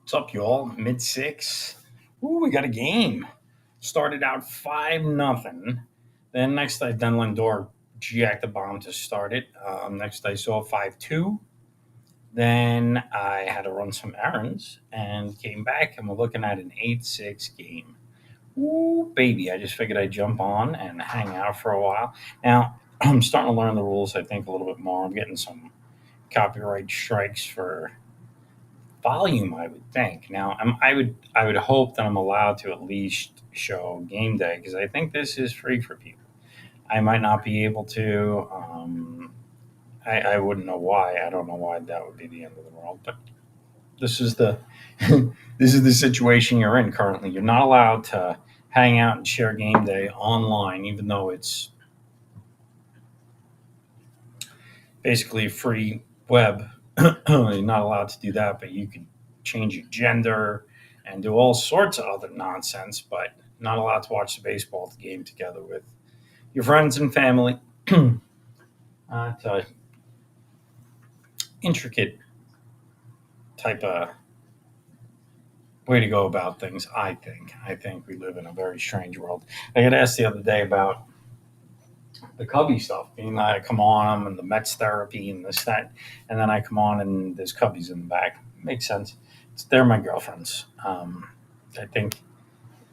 What's up, y'all? Mid six. Ooh, we got a game. Started out 5-0. Then next I then Lindor jacked the bomb to start it. Next I saw 5-2. Then I had to run some errands and came back, and we're looking at an 8-6 game. Ooh, baby. I just figured I'd jump on and hang out for a while. Now, I'm starting to learn the rules, I think, a little bit more. I'm getting some copyright strikes for volume, I would think. Now, I would hope that I'm allowed to at least show game day because I think this is free for people. I might not be able to. I wouldn't know why. I don't know why that would be the end of the world, but this is the this is the situation you're in currently. You're not allowed to hang out and share game day online, even though it's basically free web. You're not allowed to do that, but you can change your gender and do all sorts of other nonsense, but not allowed to watch the baseball game together with your friends and family. It's a intricate type of way to go about things, I think. I think we live in a very strange world. I got asked the other day about the Cubby stuff, being that I come on and the Mets therapy and this, that, and then I come on and there's Cubbies in the back. Makes sense. They're my girlfriends. I think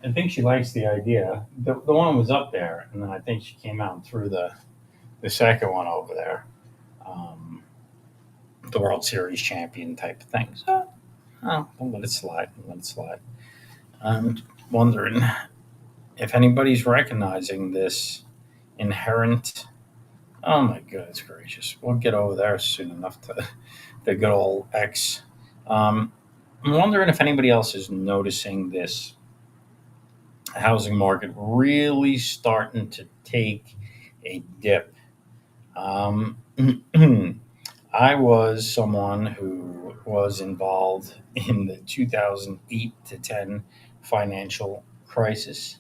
I think she likes the idea. The one was up there, and then I think she came out and threw the second one over there. Um, the World Series champion type of thing. So, we'll let it slide. We'll let it slide. I'm wondering if anybody's recognizing this inherent. Oh my goodness gracious! We'll get over there soon enough to the good old X. Um, I'm wondering if anybody else is noticing this housing market really starting to take a dip. Um, I was someone who was involved in the 2008 to 10 financial crisis,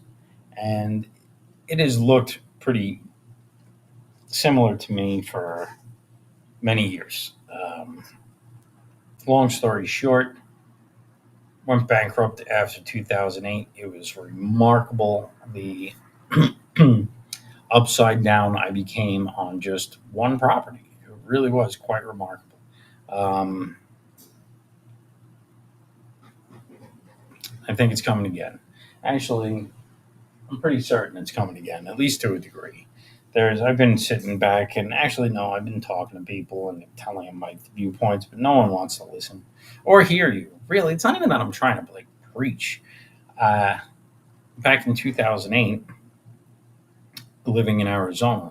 and it has looked pretty similar to me for many years. Long story short, went bankrupt after 2008. It was remarkable the upside down I became on just one property. It really was quite remarkable. Um, I think it's coming again. Actually, I'm pretty certain it's coming again, at least to a degree. I've been sitting back and actually, no, I've been talking to people and telling them my viewpoints, but no one wants to listen or hear you. Really, it's not even that I'm trying to like preach. Uh, Back in 2008, living in Arizona,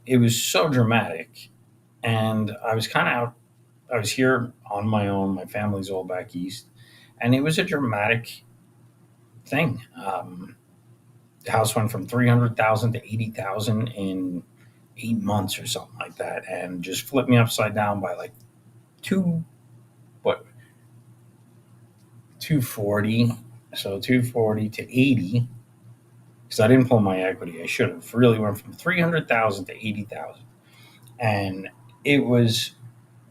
it was so dramatic, and I was kind of out. I was here on my own. My family's all back east, and it was a dramatic thing. The house went from 300,000 to 80,000 in 8 months or something like that, and just flipped me upside down by like two what 240. So 240 to 80 because I didn't pull my equity. I should have really went from 300,000 to 80,000, and it was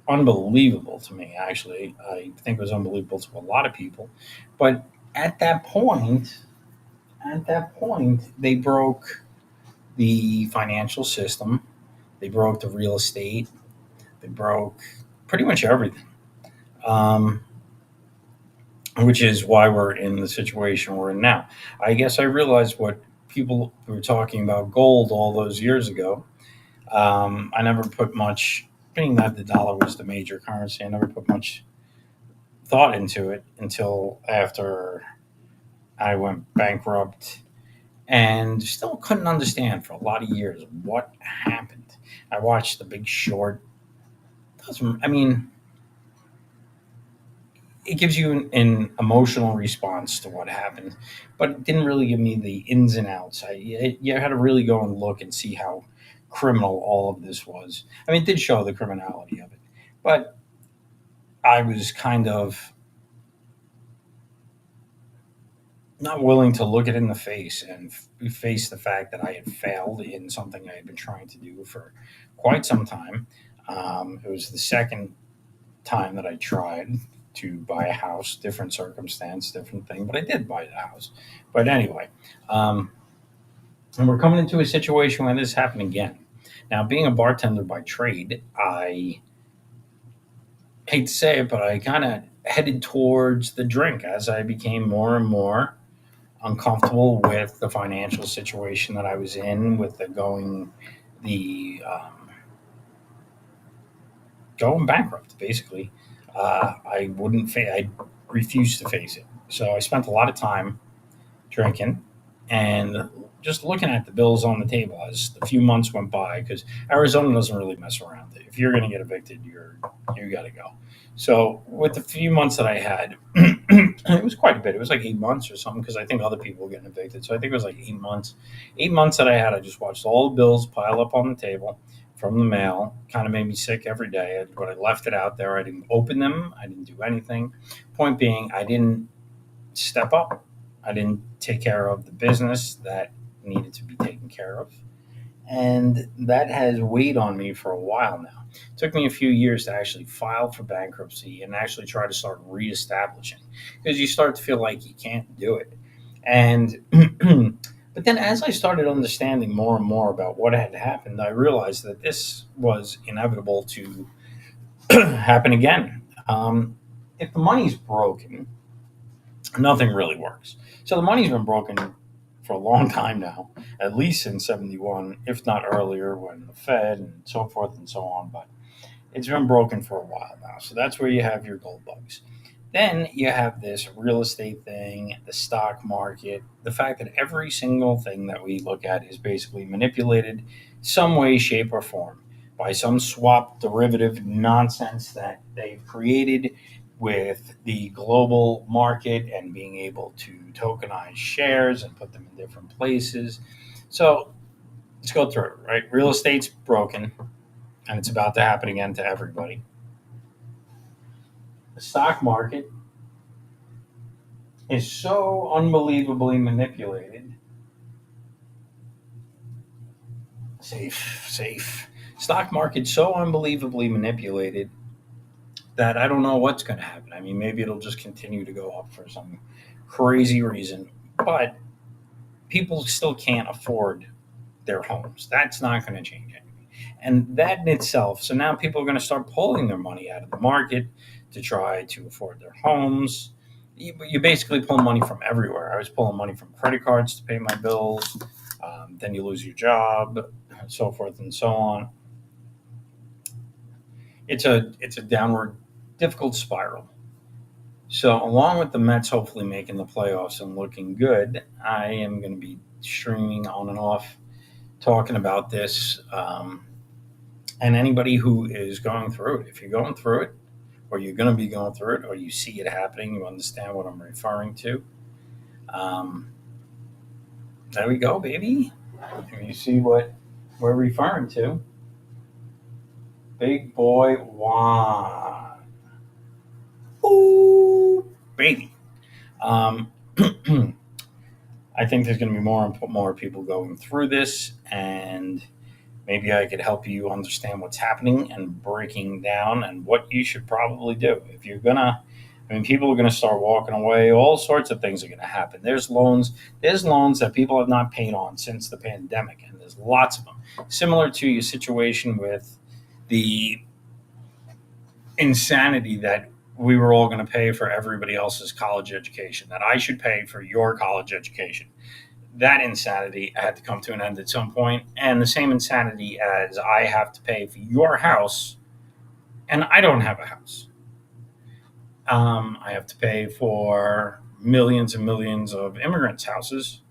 unbelievable to me. Actually, I think it was unbelievable to a lot of people, but at that point, they broke the financial system, they broke the real estate, they broke pretty much everything. Um, which is why we're in the situation we're in now. I guess I realized what people were talking about gold all those years ago. I never put much, being that the dollar was the major currency, I never put much thought into it until after I went bankrupt and still couldn't understand for a lot of years what happened. I watched The Big Short. I mean, it gives you an emotional response to what happened, but it didn't really give me the ins and outs. You had to really go and look and see how criminal all of this was. I mean, it did show the criminality of it, but I was kind of not willing to look it in the face and face the fact that I had failed in something I had been trying to do for quite some time. It was the second time that I tried. to buy a house, different circumstance, different thing, but I did buy the house. But anyway, um, and we're coming into a situation where this happened again. Now, being a bartender by trade, I hate to say it, but I kind of headed towards the drink as I became more and more uncomfortable with the financial situation that I was in, with the going bankrupt. Basically, I refused to face it. So I spent a lot of time drinking and just looking at the bills on the table as the few months went by, because Arizona doesn't really mess around. If you're going to get evicted, you got to go. So with the few months that I had, it was quite a bit. It was like 8 months or something, because I think other people were getting evicted. So I think it was like 8 months. 8 months that I had, I just watched all the bills pile up on the table from the mail. Kind of made me sick every day, but I left it out there. I didn't open them. I didn't do anything. Point being, I didn't step up. I didn't take care of the business that needed to be taken care of. And that has weighed on me for a while now. It took me a few years to actually file for bankruptcy and actually try to start reestablishing, because you start to feel like you can't do it. And but then as I started understanding more and more about what had happened, I realized that this was inevitable to happen again. If the money's broken, nothing really works. So the money's been broken for a long time now, at least in 71, if not earlier, when the Fed and so forth and so on. But it's been broken for a while now. So that's where you have your gold bugs. Then you have this real estate thing, the stock market, the fact that every single thing that we look at is basically manipulated some way, shape, or form by some swap derivative nonsense that they've created with the global market and being able to tokenize shares and put them in different places. So let's go through it, right? Real estate's broken and it's about to happen again to everybody. The stock market is so unbelievably manipulated. Safe. Stock market so unbelievably manipulated that I don't know what's going to happen. I mean, maybe it'll just continue to go up for some crazy reason, but people still can't afford their homes. That's not going to change anything. And that in itself, so now people are going to start pulling their money out of the market to try to afford their homes. You basically pull money from everywhere. I was pulling money from credit cards to pay my bills. Then you lose your job, so forth and so on. It's a downward, difficult spiral. So, along with the Mets hopefully making the playoffs and looking good, I am going to be streaming on and off talking about this. And anybody who is going through it, if you're going through it, or you're going to be going through it, or you see it happening, you understand what I'm referring to. Um, there we go, baby. You see what we're referring to. Big boy Juan. Ooh, baby. Um, I think there's going to be more and more people going through this, and maybe I could help you understand what's happening and breaking down and what you should probably do. If you're gonna, I mean, people are gonna start walking away. All sorts of things are gonna happen. There's loans. There's loans that people have not paid on since the pandemic, and there's lots of them. Similar to your situation with the insanity that we were all going to pay for everybody else's college education, that I should pay for your college education. That insanity had to come to an end at some point, and the same insanity as I have to pay for your house, and I don't have a house. I have to pay for millions and millions of immigrants' houses.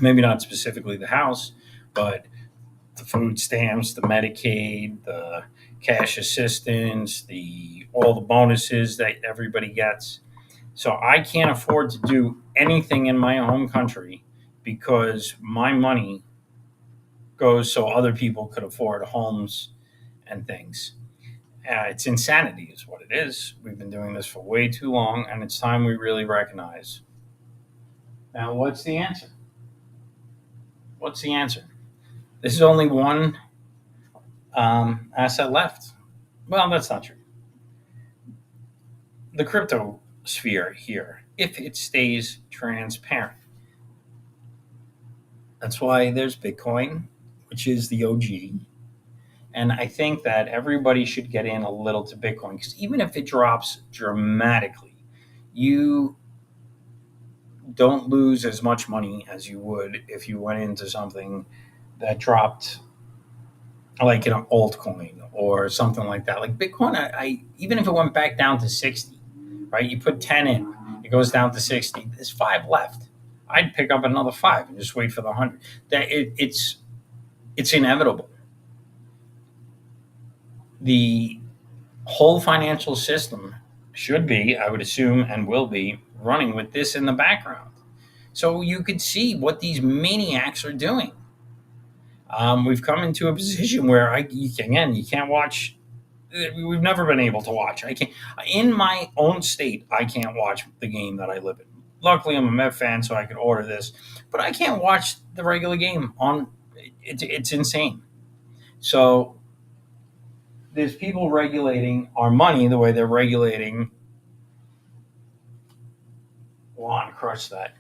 Maybe not specifically the house, but the food stamps, the Medicaid, the cash assistance, the all the bonuses that everybody gets. So I can't afford to do anything in my home country because my money goes so other people could afford homes and things. It's insanity, is what it is. We've been doing this for way too long, and it's time we really recognize. Now, what's the answer? What's the answer? This is only one asset left. Well, that's not true. the crypto sphere here if it stays transparent. That's why there's Bitcoin, which is the OG. And I think that everybody should get in a little to Bitcoin because even if it drops dramatically, you don't lose as much money as you would if you went into something that dropped like an altcoin or something like that. Like Bitcoin, I even if it went back down to 60, right? You put 10 in, it goes down to 60. There's five left. I'd pick up another five and just wait for the 100. It's inevitable. The whole financial system should be, I would assume, and will be running with this in the background. So you could see what these maniacs are doing. We've come into a position where you can't watch. We've never been able to watch. I can't in my own state. I can't watch the game that I live in. Luckily, I'm a Met fan, so I could order this, but I can't watch the regular game on. It's insane. So there's people regulating our money the way they're regulating. Juan, crush that.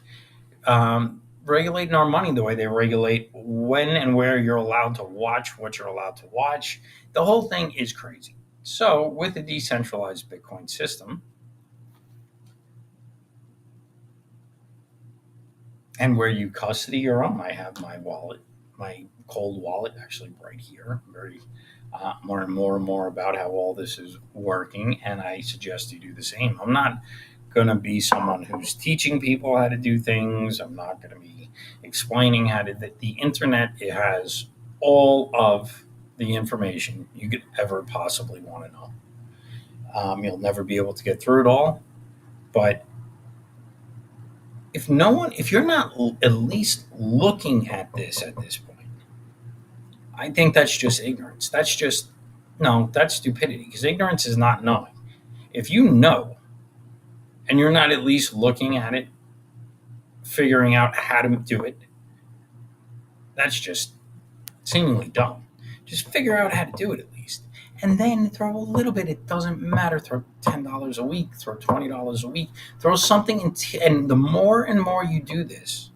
Regulating our money the way they regulate when and where you're allowed to watch what you're allowed to watch. The whole thing is crazy. So, with a decentralized Bitcoin system and where you custody your own, I have my wallet, my cold wallet, actually right here. Very learn more and more about how all this is working, and I suggest you do the same. I'm not going to be someone who's teaching people how to do things. I'm not going to be explaining how to. The internet, it has all of the information you could ever possibly want to know. You'll never be able to get through it all, but if you're not at least looking at this point, I think that's just ignorance. That's just no, that's stupidity because ignorance is not knowing. If you know and you're not at least looking at it, figuring out how to do it, that's just seemingly dumb. Just figure out how to do it at least. And then throw a little bit. It doesn't matter. Throw $10 a week, throw $20 a week, throw something in. And the more and more you do this,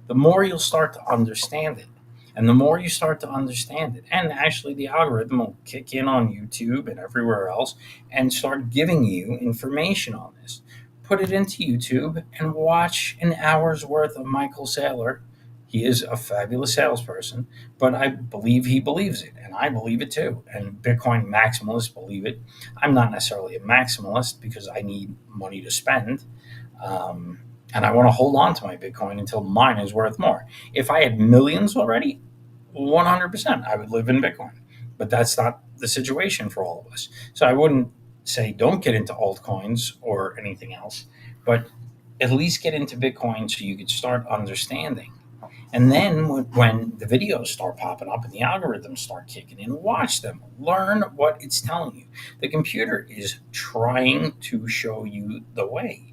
the more you'll start to understand it. And the more you start to understand it, and actually the algorithm will kick in on YouTube and everywhere else and start giving you information on this. Put it into YouTube and watch an hour's worth of Michael Saylor. He is a fabulous salesperson, but I believe he believes it, and I believe it too. And Bitcoin maximalists believe it. I'm not necessarily a maximalist because I need money to spend. And I want to hold on to my Bitcoin until mine is worth more. If I had millions already, 100%, I would live in Bitcoin. But that's not the situation for all of us. So I wouldn't say don't get into altcoins or anything else, but at least get into Bitcoin so you could start understanding. And then when the videos start popping up and the algorithms start kicking in, watch them, learn what it's telling you. The computer is trying to show you the way.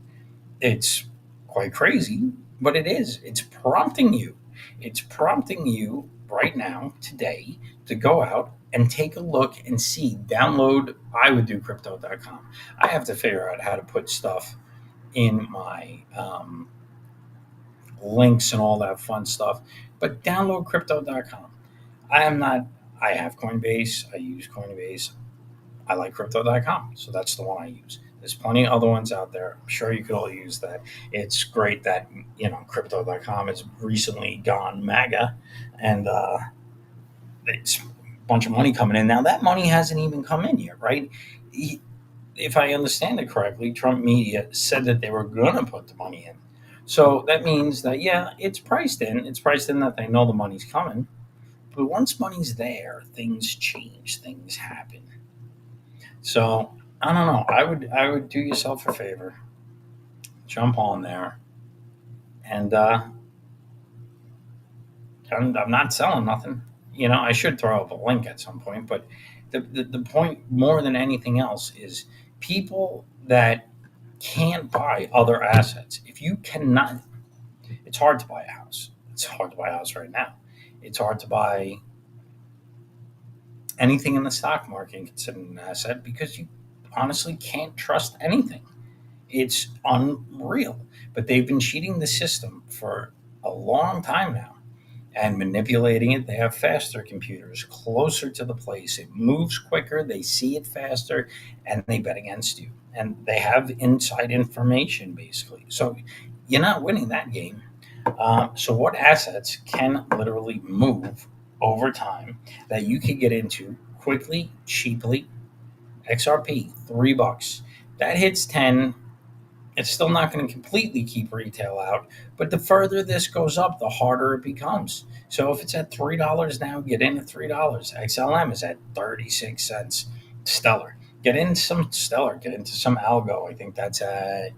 It's quite crazy, but it is. It's prompting you. It's prompting you right now, today, to go out and take a look and see. Download, I would do crypto.com. I have to figure out how to put stuff in my links and all that fun stuff, but download crypto.com. I am not, I have Coinbase. I use Coinbase. I like crypto.com. So that's the one I use. There's plenty of other ones out there. I'm sure you could all use that. It's great that, crypto.com has recently gone MAGA and it's a bunch of money coming in. Now, that money hasn't even come in yet, right? If I understand it correctly, Trump media said that they were going to put the money in. So that means that, yeah, it's priced in. It's priced in that they know the money's coming. But once money's there, things change, things happen. So I don't know. I would do yourself a favor, jump on there, and I'm not selling nothing. I should throw up a link at some point, but the point more than anything else is people that can't buy other assets. If you cannot, it's hard to buy a house. It's hard to buy a house right now. It's hard to buy anything in the stock market considered an asset because you honestly can't trust anything. It's unreal. But they've been cheating the system for a long time now and manipulating it. They have faster computers closer to the place. It moves quicker, they see it faster, and they bet against you. And they have inside information, basically. So you're not winning that game. So, what assets can literally move over time that you can get into quickly, cheaply? XRP, $3. That hits 10. It's still not going to completely keep retail out, but the further this goes up, the harder it becomes. So if it's at $3 now, get in at $3. XLM is at 36 cents. Stellar. Get in some Stellar. Get into some Algo. I think that's at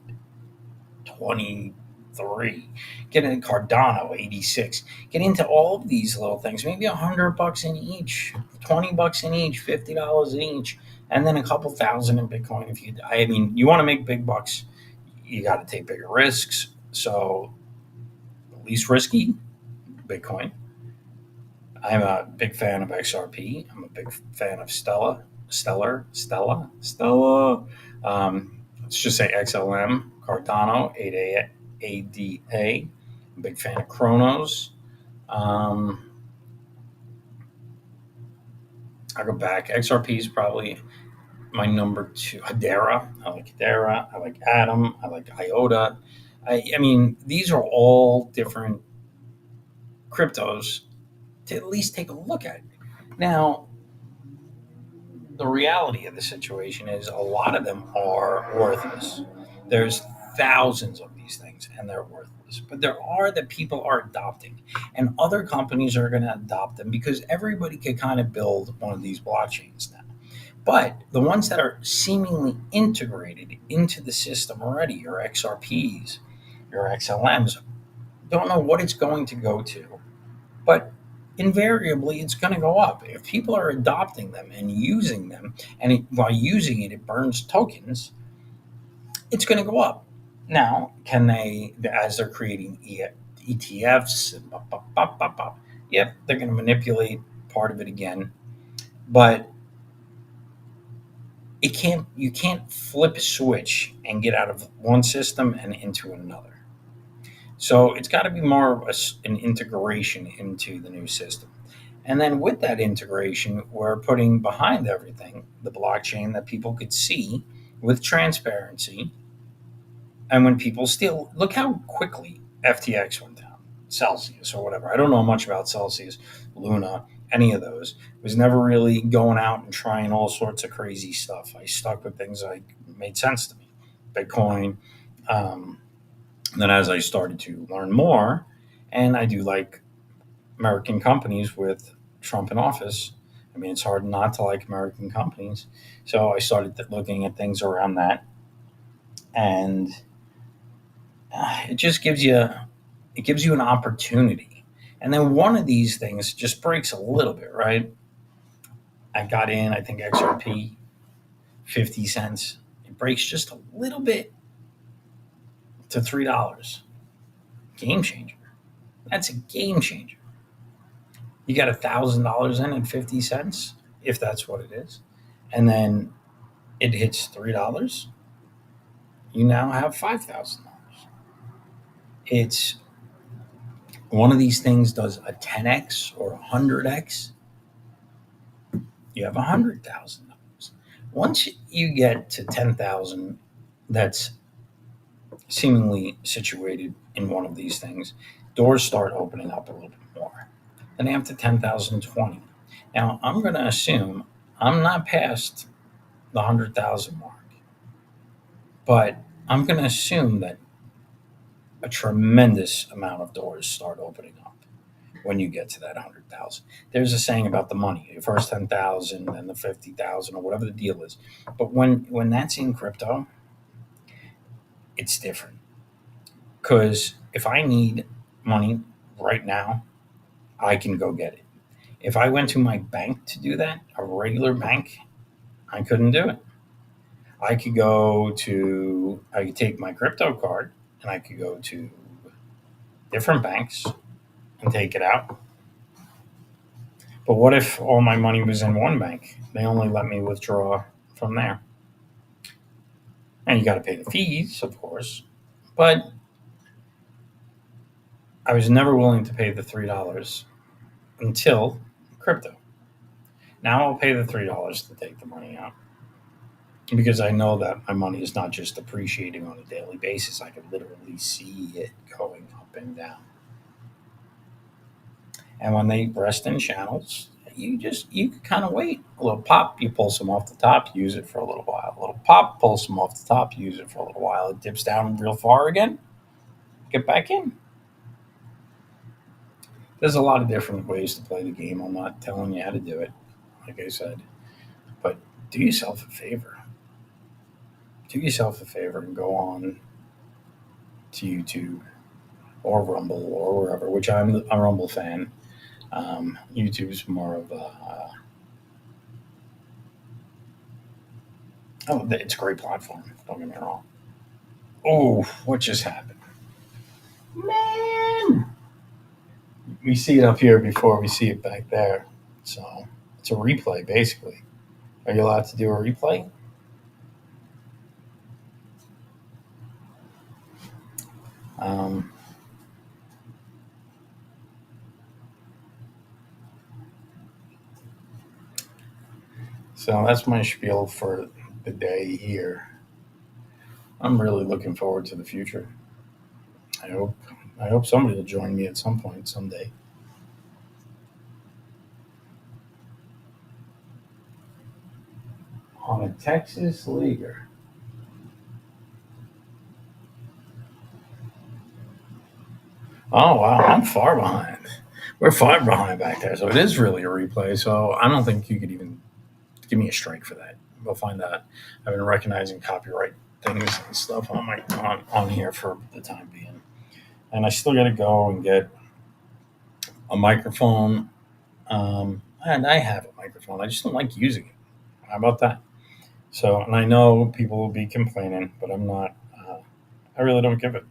23. Get in Cardano, 86. Get into all of these little things. Maybe $100 in each, $20 in each, $50 in each, and then a couple thousand in Bitcoin. If you, I mean, you want to make big bucks, you got to take bigger risks. So, least risky, Bitcoin. I'm a big fan of XRP. I'm a big fan of Stella. Let's just say XLM, Cardano, 8ADA. I'm a big fan of Chronos. Um, I go back. XRP is probably my number two. Hedera. I like Hedera. I like Atom. I like IOTA. I mean, these are all different cryptos to at least take a look at. Now, the reality of the situation is a lot of them are worthless. There's thousands of these things and they're worthless. But there are that people are adopting and other companies are going to adopt them because everybody can kind of build one of these blockchains now. But the ones that are seemingly integrated into the system already, your XRPs, your XLMs, don't know what it's going to go to, but invariably it's going to go up if people are adopting them and using them, and while using it it burns tokens. It's going to go up. Now can they, as they're creating ETFs and bop, bop, bop, bop, bop, yep, they're going to manipulate part of it again, but it can't, you can't flip a switch and get out of one system and into another. So it's got to be more of an integration into the new system. And then with that integration, we're putting behind everything the blockchain that people could see with transparency. And when people steal, look how quickly FTX went down, Celsius or whatever. I don't know much about Celsius, Luna, any of those. Was never really going out and trying all sorts of crazy stuff. I stuck with things that made sense to me. Bitcoin. Um, then as I started to learn more, and I do like American companies with Trump in office. I mean, it's hard not to like American companies. So I started looking at things around that, and it just gives you an opportunity. And then one of these things just breaks a little bit, right? I got in, I think XRP, 50 cents. It breaks just a little bit to $3. Game changer. That's a game changer. You got $1,000 in at 50 cents, if that's what it is. And then it hits $3, you now have $5,000. It's one of these things does a 10x or a 100x, you have $100,000. Once you get to 10,000, that's seemingly situated in one of these things, doors start opening up a little bit more. Then after 10,020. Now I'm going to assume I'm not past the 100,000 mark, but I'm going to assume that a tremendous amount of doors start opening up when you get to that 100,000. There's a saying about the money, the first 10,000 and the 50,000 or whatever the deal is. But when that's in crypto, it's different. Because if I need money right now, I can go get it. If I went to my bank to do that, a regular bank, I couldn't do it. I could take my crypto card and I could go to different banks and take it out. But what if all my money was in one bank? They only let me withdraw from there. and you got to pay the fees, of course. But I was never willing to pay the $3 until crypto. Now I'll pay the $3 to take the money out because I know that my money is not just appreciating on a daily basis. I can literally see it going up and down. And when they rest in channels, you can kind of wait a little pop. You pull some off the top, use it for a little while. A little pop, pull some off the top, use it for a little while. It dips down real far again. Get back in. There's a lot of different ways to play the game. I'm not telling you how to do it, like I said, but do yourself a favor. Do yourself a favor and go on to YouTube or Rumble or wherever. Which I'm a Rumble fan. YouTube's more of a it's a great platform. Don't get me wrong. Oh, what just happened? Man, we see it up here before we see it back there. So it's a replay, basically. Are you allowed to do a replay? Um, so that's my spiel for the day here. I'm really looking forward to the future. I hope I hope somebody will join me at some point someday. On a Texas leaguer. Oh wow, I'm far behind. We're far behind back there, so it is really a replay. So I don't think you could even give me a strike for that. We'll find out. I've been recognizing copyright things and stuff on here for the time being, and I still got to go and get a microphone. And I have a microphone. I just don't like using it. How about that? So, and I know people will be complaining, but I'm not. I really don't give it.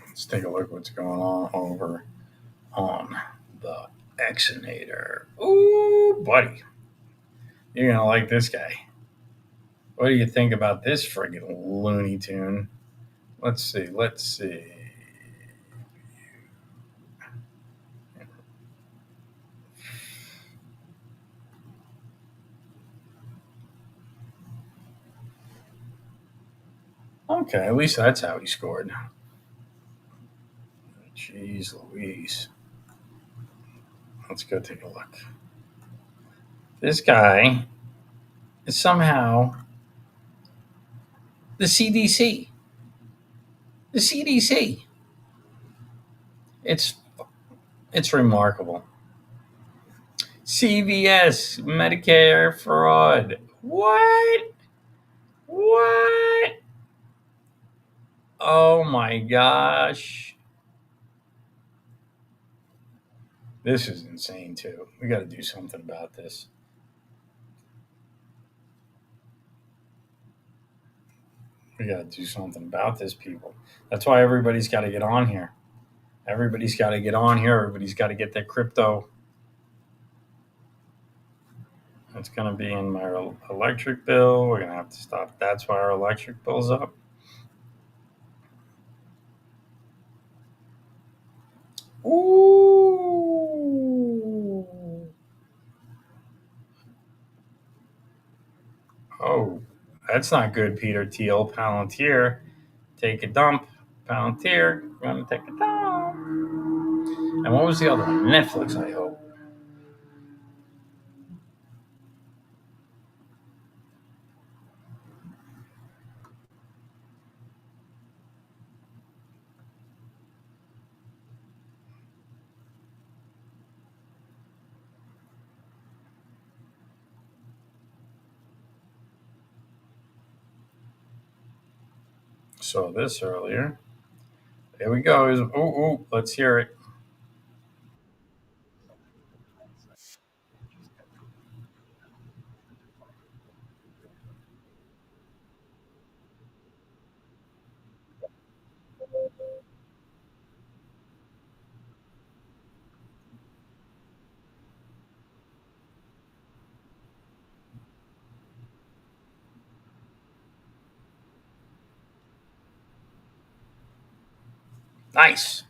Let's take a look what's going on over on the Exinator. Ooh, buddy, you're gonna like this guy. What do you think about this friggin' Looney Tune? Let's see. Let's see. Okay, at least that's how he scored. Jeez Louise. Let's go take a look. This guy is somehow the CDC. The CDC. It's it's remarkable. CVS, Medicare fraud. What? What? Oh my gosh. This is insane too. We got to do something about this. We got to do something about this, people. That's why everybody's got to get on here. Everybody's got to get on here. Everybody's got to get their crypto. It's going to be in my electric bill. We're going to have to stop. That's why our electric bill's up. Ooh. Oh, that's not good, Peter Thiel. Palantir, take a dump. Palantir, gonna take a dump. And what was the other one? Netflix, I hope. Saw this earlier. There we go. Ooh, ooh, let's hear it. Nice.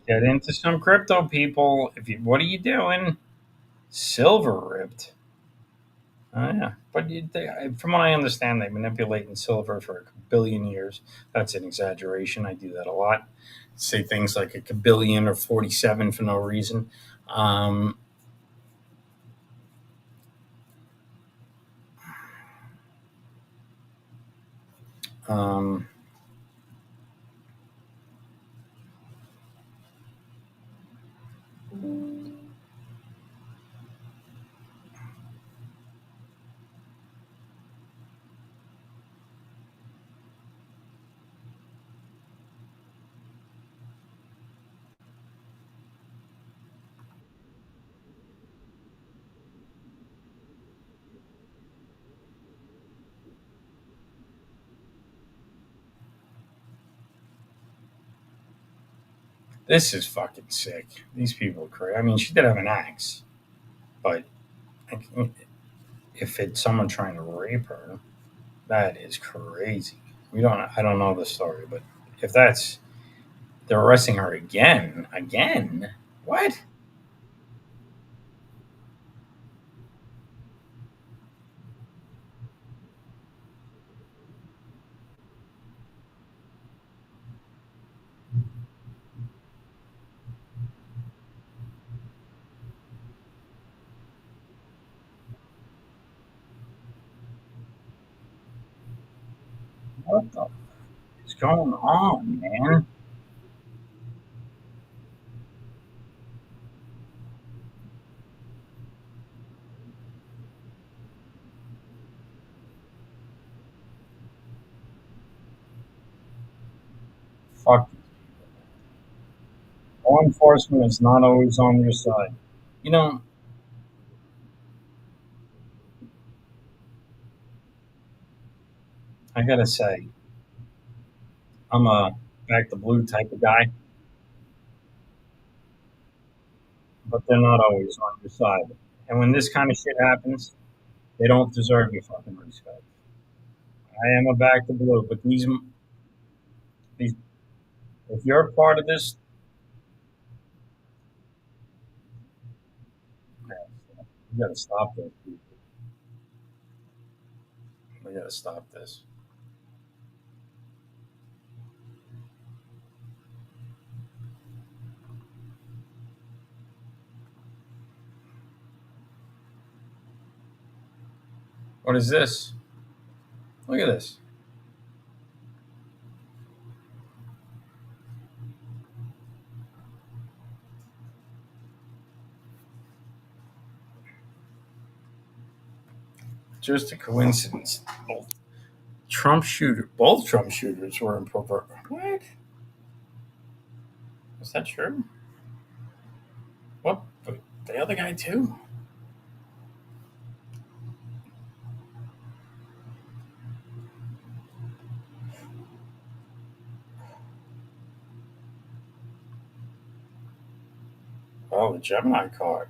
Get into some crypto, people. If you, what are you doing? Silver ripped. Oh yeah, but from what I understand, they manipulate in silver for a billion years. That's an exaggeration. I do that a lot. Say things like a kabillion or 47 for no reason. Um, um, this is fucking sick. These people are crazy. I mean, she did have an axe, but if it's someone trying to rape her, that is crazy. We don't. I don't know the story, but if that's they're arresting her again. What? What the is going on, man? Fuck. Law enforcement is not always on your side. You know, I gotta say, I'm a back the blue type of guy, but they're not always on your side. And when this kind of shit happens, they don't deserve your fucking respect. I am a back the blue, but these if you're a part of this, you gotta stop this. We gotta stop this. What is this? Look at this. Just a coincidence. Both Trump shooters were in pervert. What? Is that true? What? The other guy too? Oh, the Gemini card.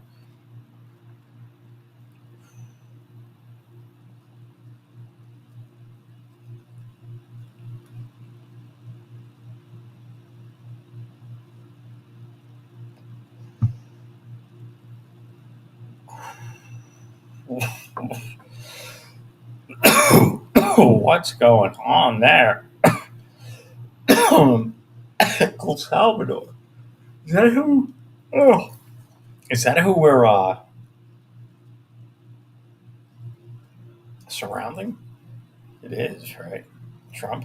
What's going on there? El Salvador. Is that who? Oh, is that who we're surrounding? It is right. Trump.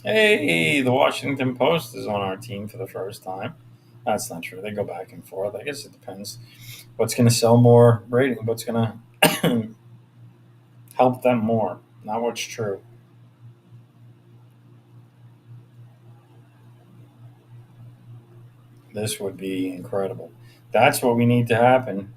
Hey, the Washington Post is on our team for the first time. That's not true. They go back and forth. I guess it depends. What's going to sell more rating? What's going to help them more? Not what's true. This would be incredible. That's what we need to happen.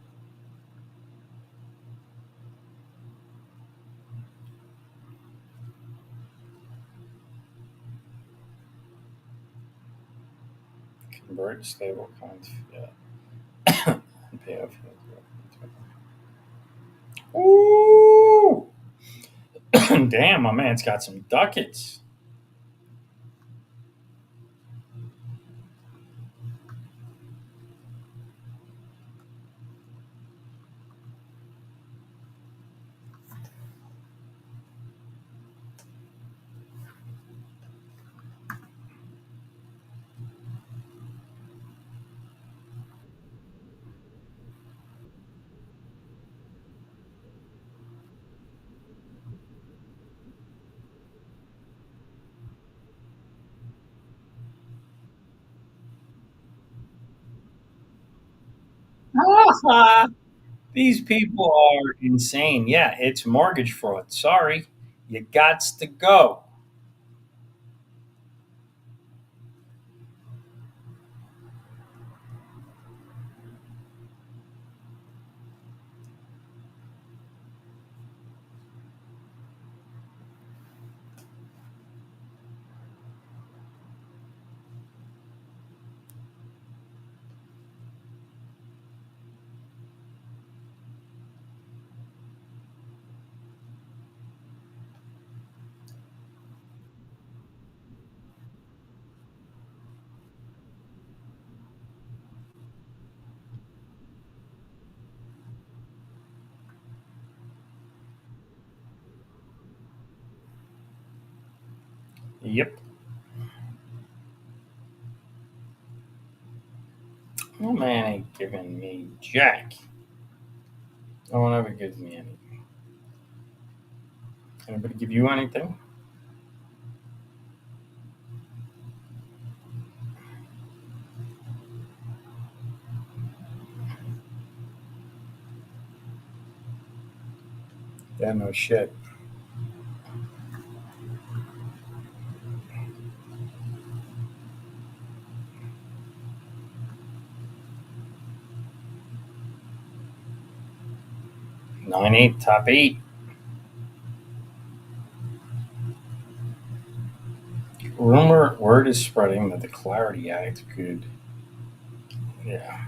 Convert stable coins. Yeah. And pay off. Ooh! Damn, my man's got some ducats. These people are insane. Yeah, it's mortgage fraud. Sorry. You gots to go. Yep. No man ain't giving me jack. No one ever gives me anything. Anybody give you anything? Yeah, no shit. 9-8, top 8. Word is spreading that the Clarity Act could. Yeah.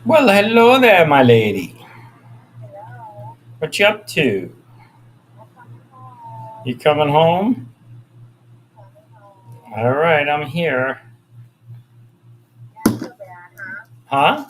Well, hello there, my lady. What you up to? You coming home? All right, I'm here. Huh?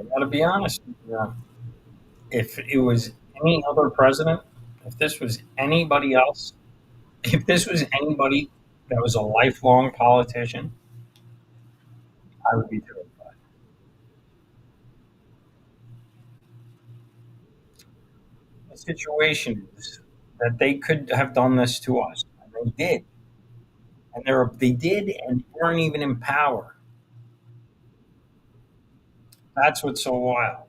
I got to be honest. If it was any other president, if this was anybody else, if this was anybody that was a lifelong politician, I would be terrified. The situation is that they could have done this to us, and they did, and they did, and weren't even in power. That's what's so wild.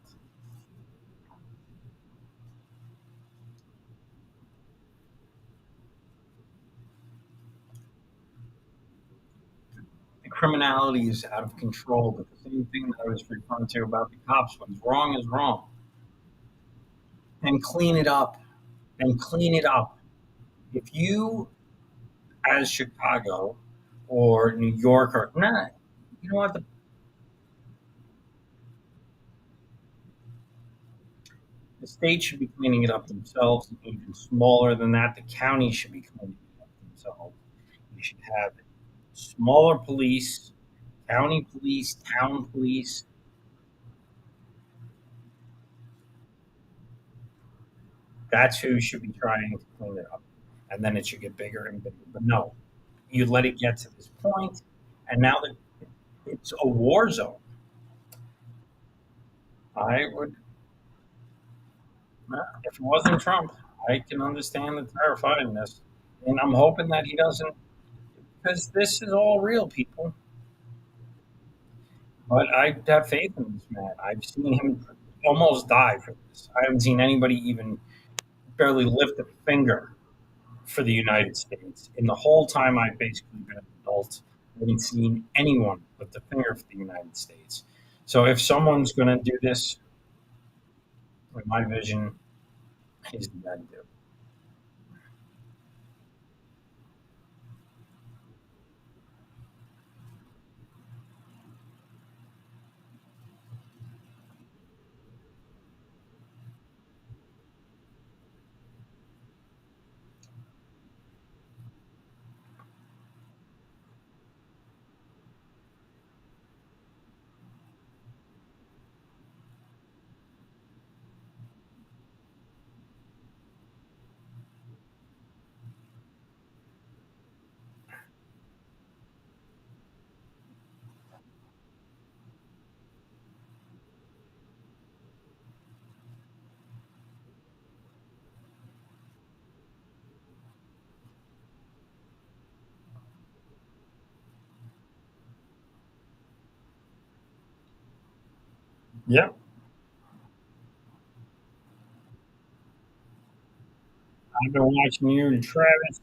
The criminality is out of control, but the same thing that I was referring to about the cops was wrong is wrong, and clean it up, and clean it up. If you, as Chicago or New York, or nah, you know what? The state should be cleaning it up themselves. Even smaller than that, the county should be cleaning it up themselves. You should have smaller police, county police, town police. That's who should be trying to clean it up. And then it should get bigger and bigger. But no, you let it get to this point, and now that it's a war zone, I would, if it wasn't Trump, I can understand the terrifyingness. And I'm hoping that he doesn't, because this is all real, people. But I have faith in this man. I've seen him almost die for this. I haven't seen anybody even barely lift a finger for the United States. In the whole time I've basically been an adult, I haven't seen anyone lift a finger for the United States. So if someone's going to do this, in my vision, he's the guy to do it. Yep. I've been watching you and Travis.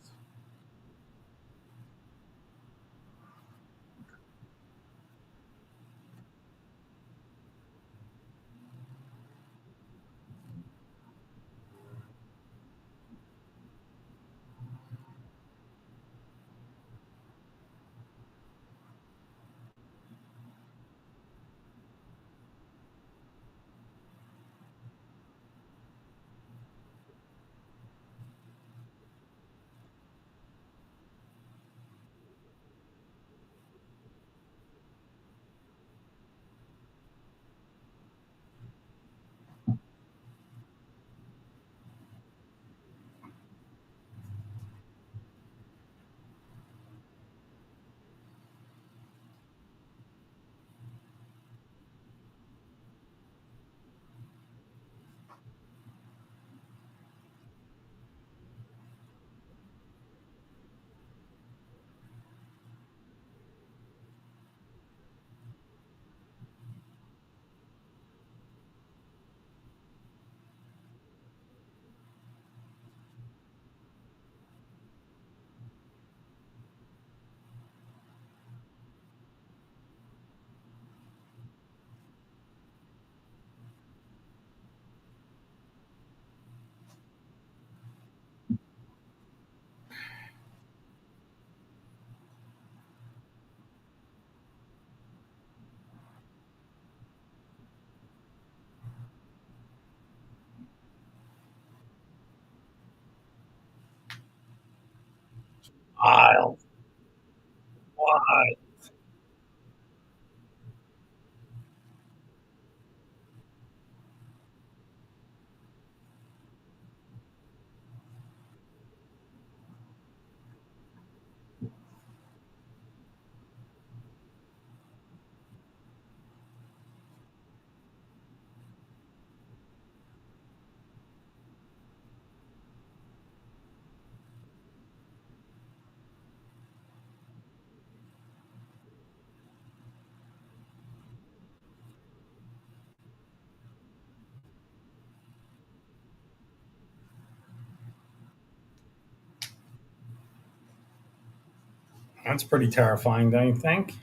That's pretty terrifying, don't you think?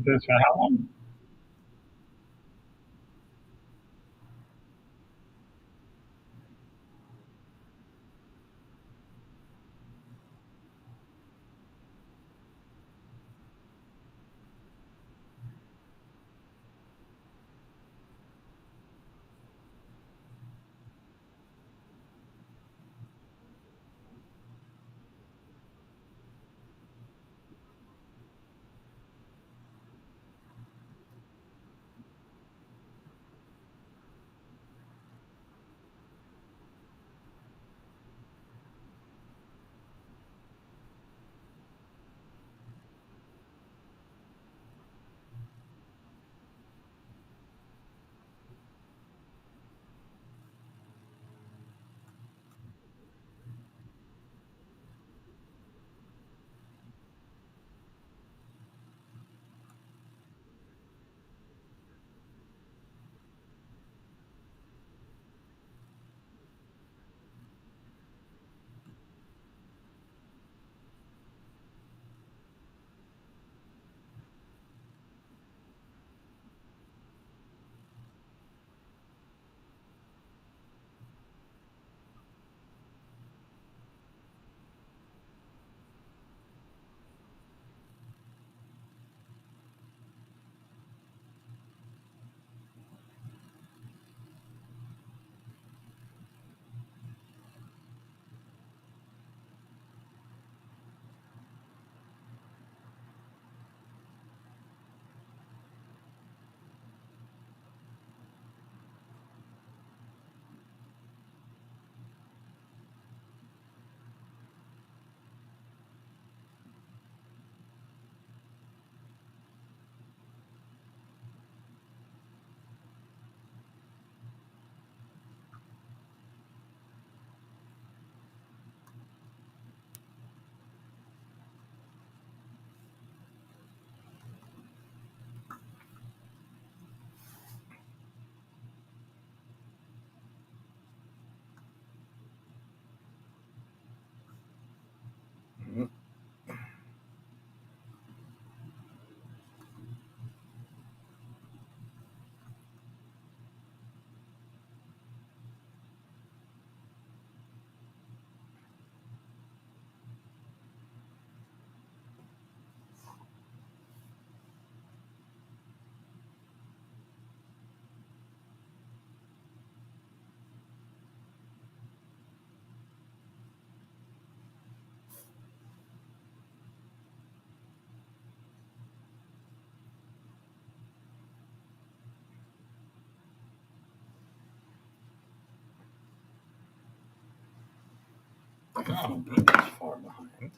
This for how long? Oh, but it's far behind.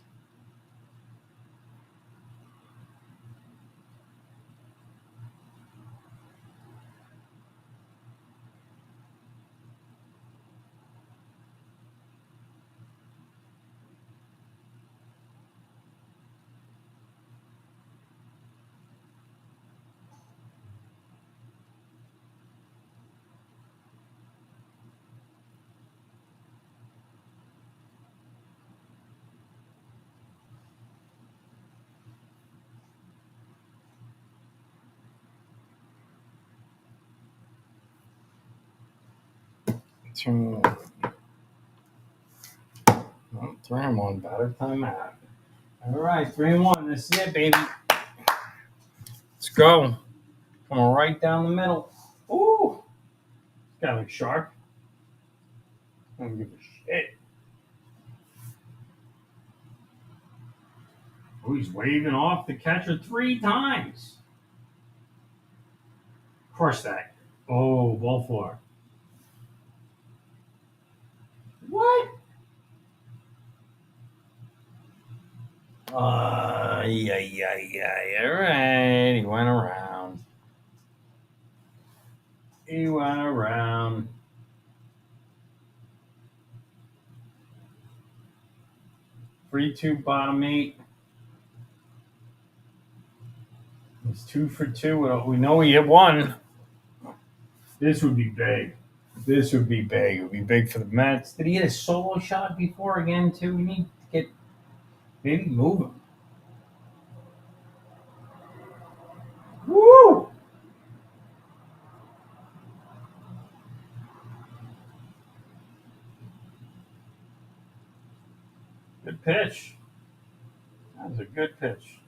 Two, oh, 3-1, better timeout. All right, 3-1. This is it, baby. Let's go. Coming right down the middle. Ooh, this guy looks sharp. I don't give a shit. Oh, he's waving off the catcher 3 times. Crush that. Oh, ball four. What? Yeah, yeah, yeah. All right. He went around. He went around. 3-2 bottom eight. He's 2 for 2. We know he hit one. This would be big. This would be big. It would be big for the Mets. Did he hit a solo shot before again, too? We need to get maybe move him. Woo! Good pitch. That was a good pitch.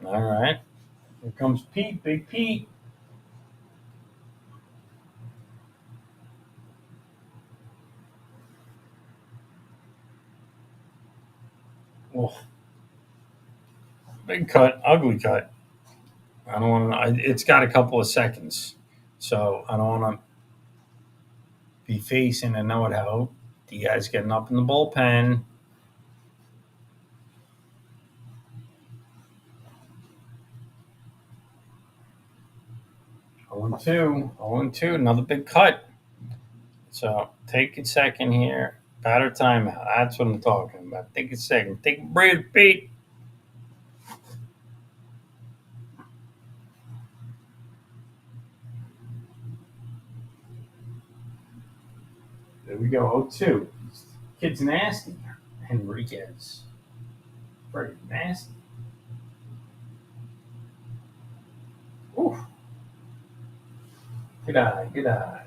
All right. Here comes Pete, Big Pete. Oh, big cut, ugly cut. I don't want to. It's got a couple of seconds, so I don't want to be facing and know it how. The guy's getting up in the bullpen. 0-2. 0-2. Another big cut. So take a second here. Batter timeout. That's what I'm talking about. Take a second. Take a breath, Pete. There we go. 0-2. Kid's nasty. Enriquez. Pretty nasty. Ooh. Good eye. Good eye.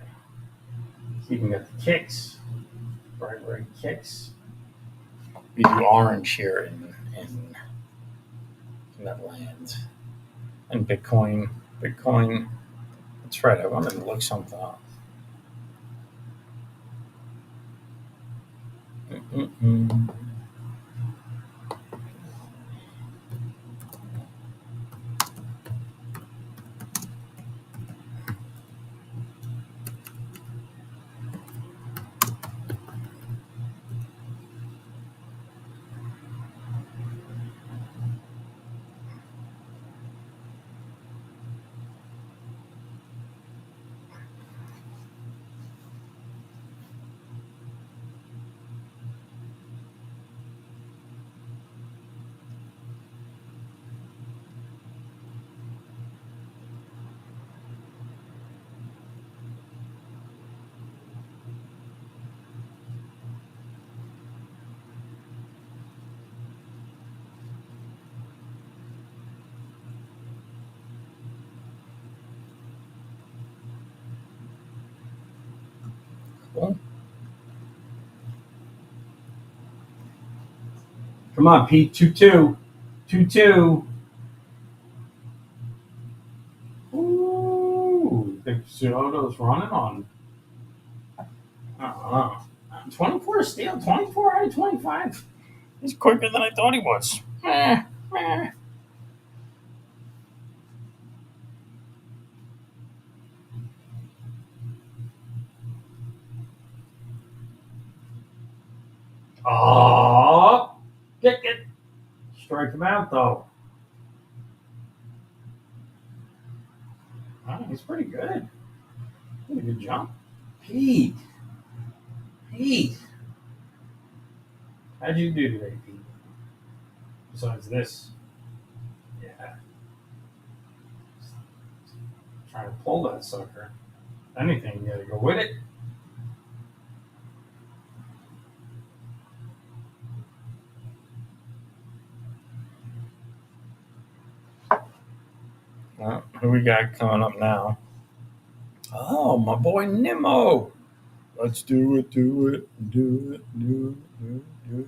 He's even got the kicks. Right kicks. We do orange here in that land. And Bitcoin. Bitcoin. That's right. I wanted to look something up. Mm-mm-mm. Cool. Come on, Pete. 2-2. 2-2. Ooh. Big Soto's running on. 24 steal. 24 out of 25. He's quicker than I thought he was. Eh. Oh. Kick it. Strike him out, though. Oh, he's pretty good. Did a good jump. Pete. Pete. How'd you do today, Pete? Besides this. Yeah. Trying to pull that sucker. Anything, you gotta go with it. Well, who we got coming up now? Oh, my boy Nimmo. Let's do it, do it, do it, do it, do it, do it.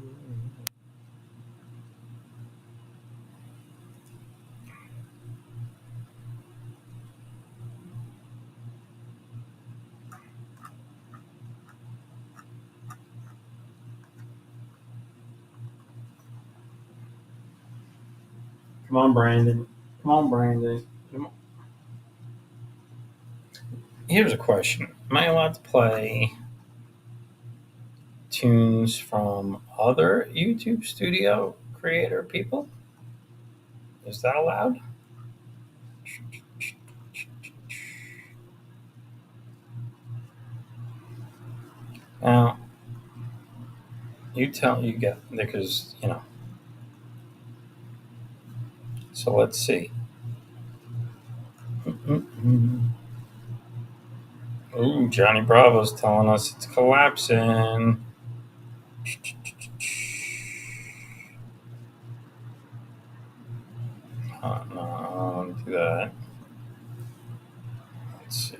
Come on, Brandon. Come on, Brandon. Come on. Here's a question: am I allowed to play tunes from other YouTube studio creator people? Is that allowed? Now, you get because So let's see. Mm-mm. Ooh, Johnny Bravo's telling us it's collapsing. No, I don't want to do that. Let's see.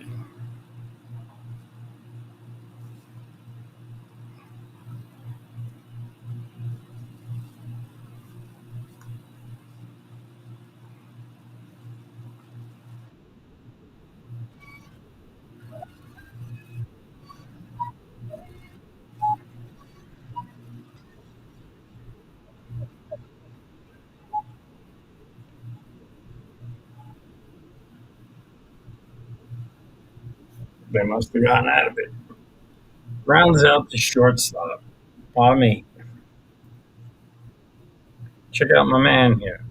They must have gotten out of it. Rounds out the shortstop. On me. Check out my man here.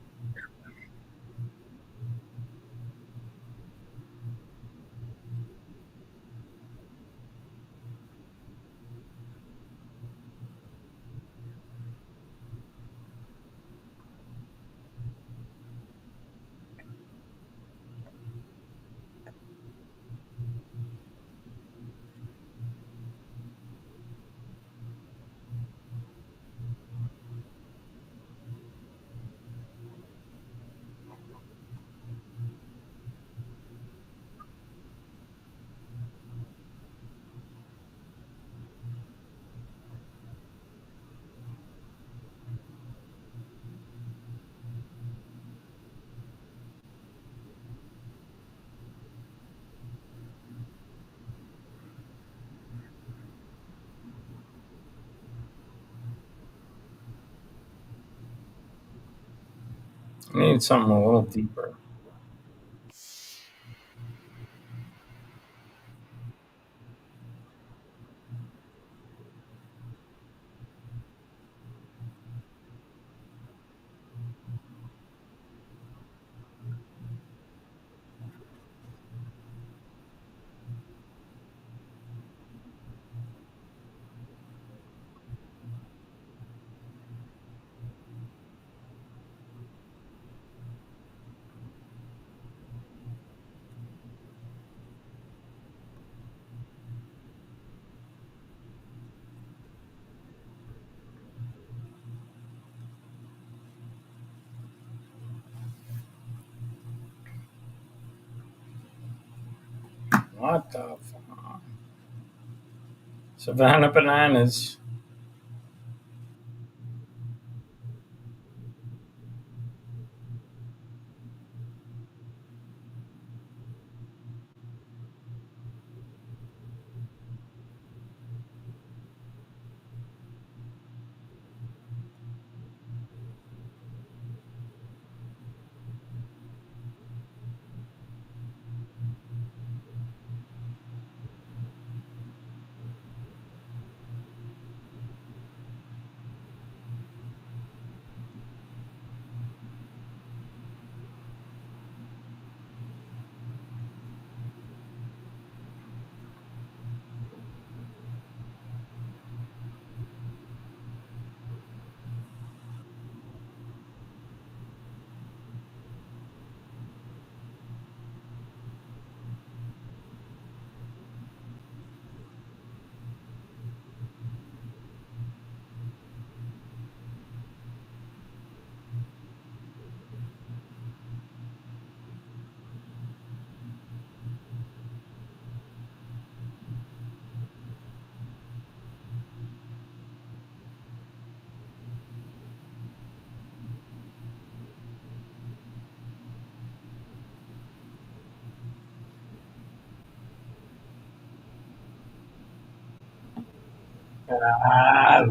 I need something a little deeper. What the fuck? Savannah Bananas.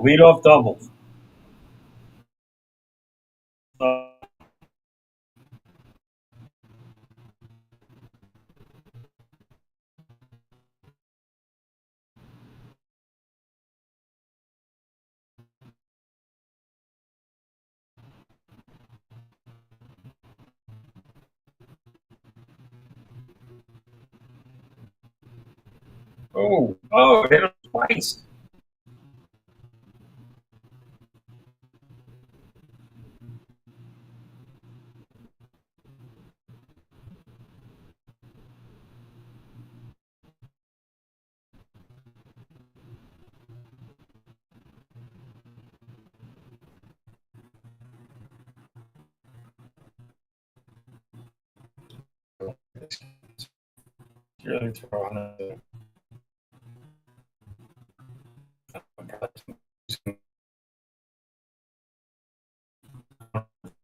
Lead off doubles. Oh, hit him twice. Really throwing it.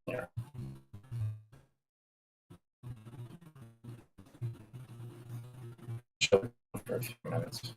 Yeah, shut it for a few minutes.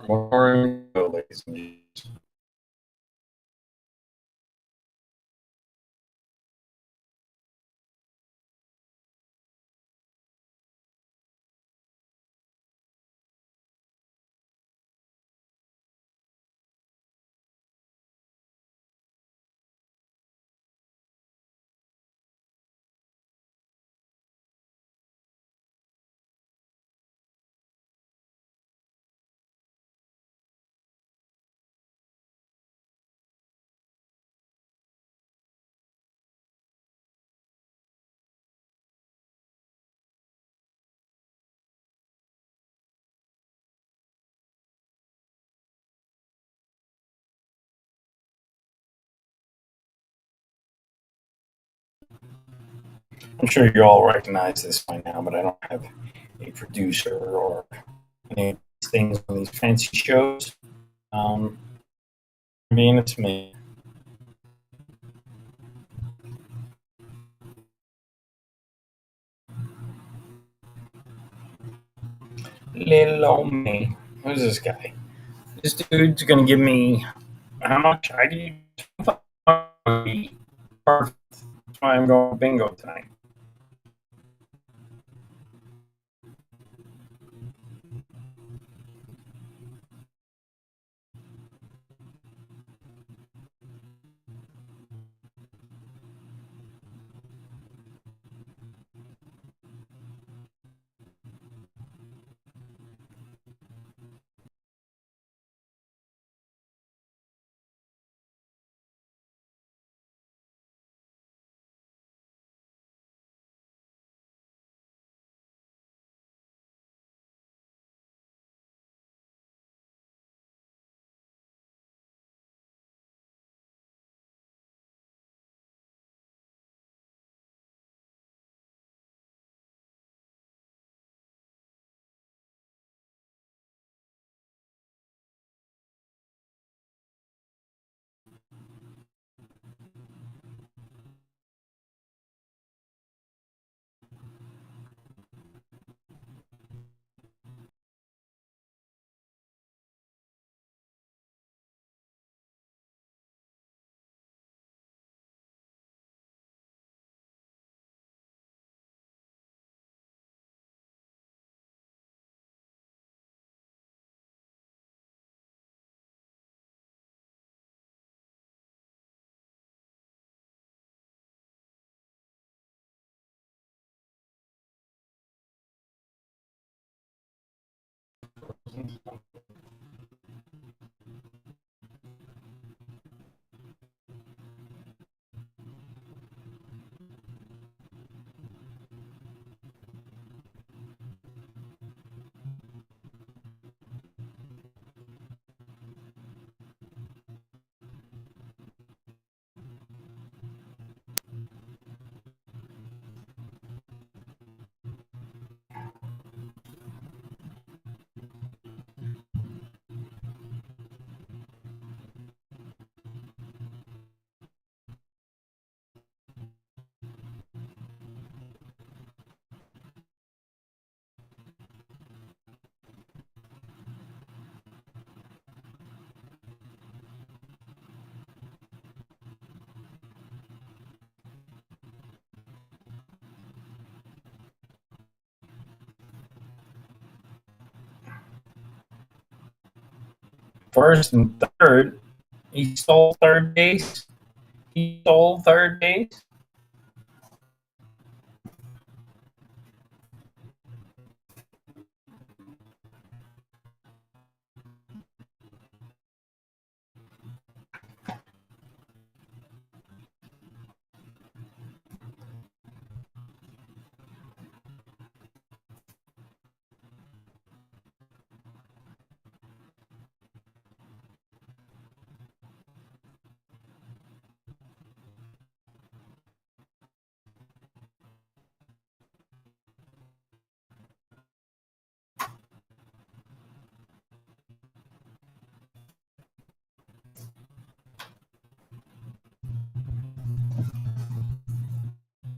More ladies and gents. I'm sure you all recognize this by now, but I don't have a producer or any of these things on these fancy shows. Um, Being it's me. Little old me. Who's this guy? This dude's gonna give me how much? I give you perfect. That's why I'm going bingo tonight. first and third. He stole third base. He stole third base.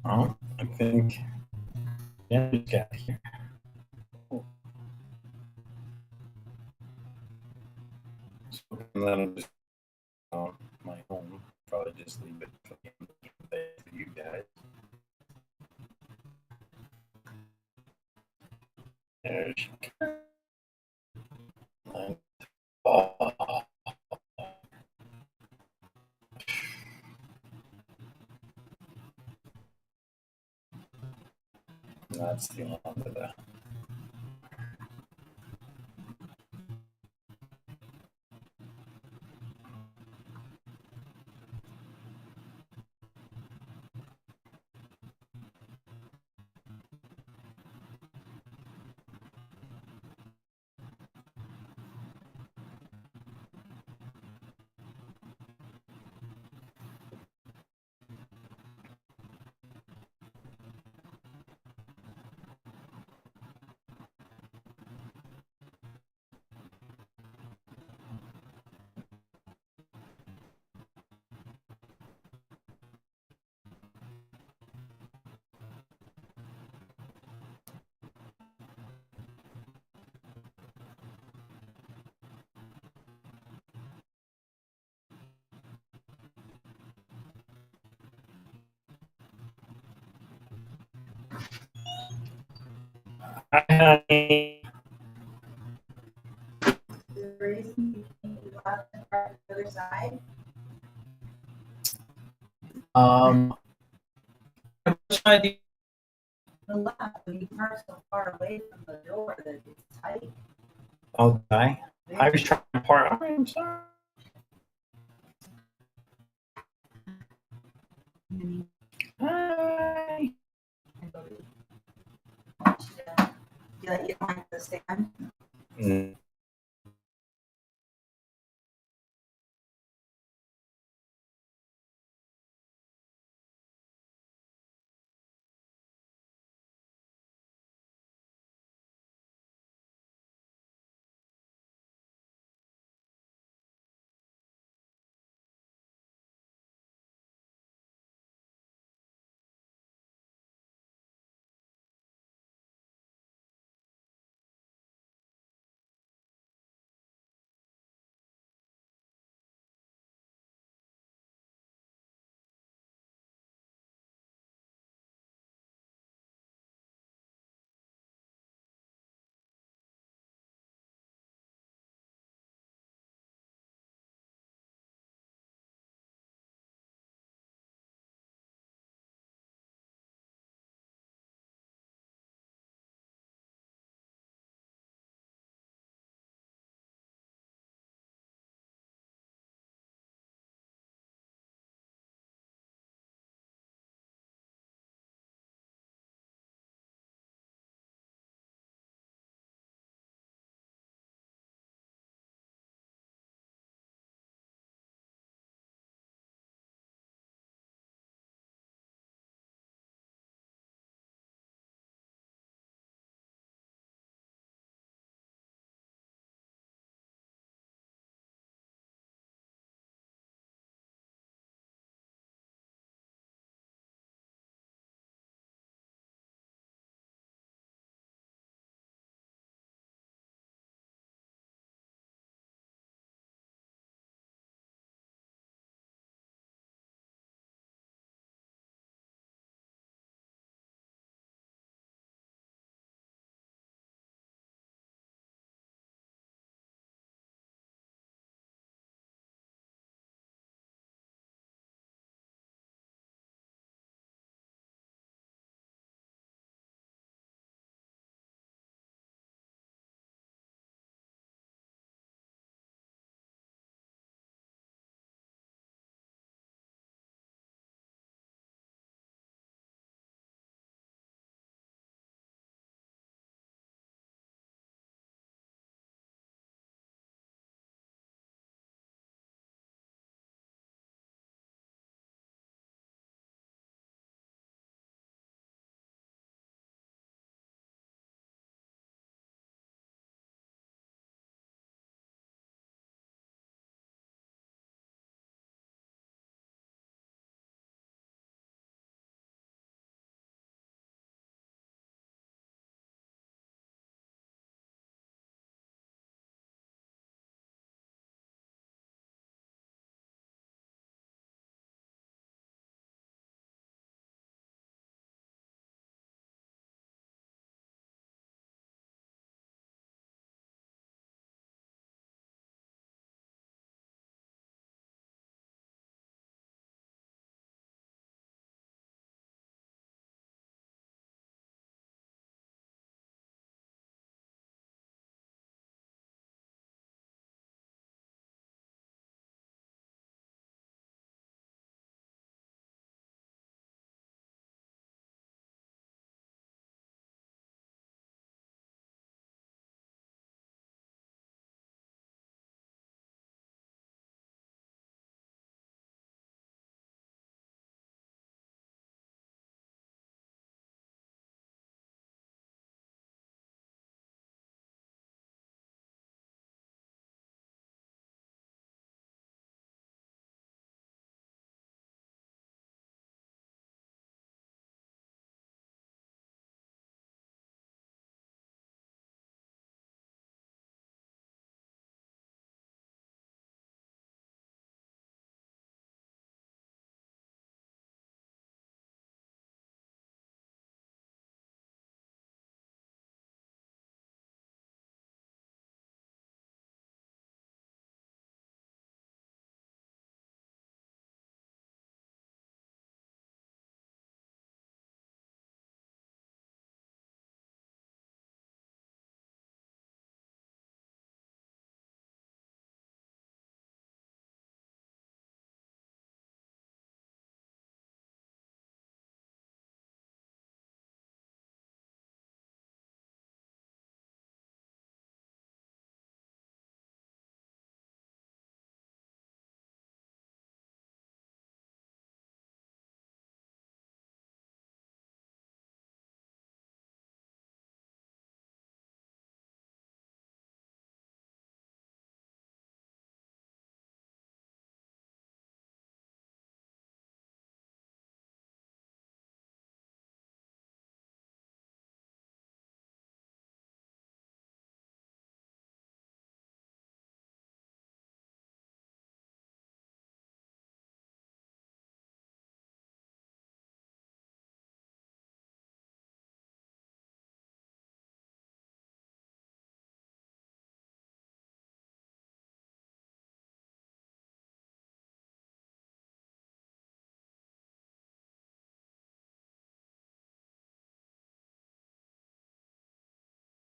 Oh, I think Danny's got here. So that'll just my home. Probably just leave it for you guys. There she goes. Oh, that's the end of that. Hi, honey. The reason you think you left and right to the other side? Which idea? The left, when you park so far away from the door that it's tight. Oh, did I was trying to park. I'm sorry. Hi. You don't like the stand? Mm.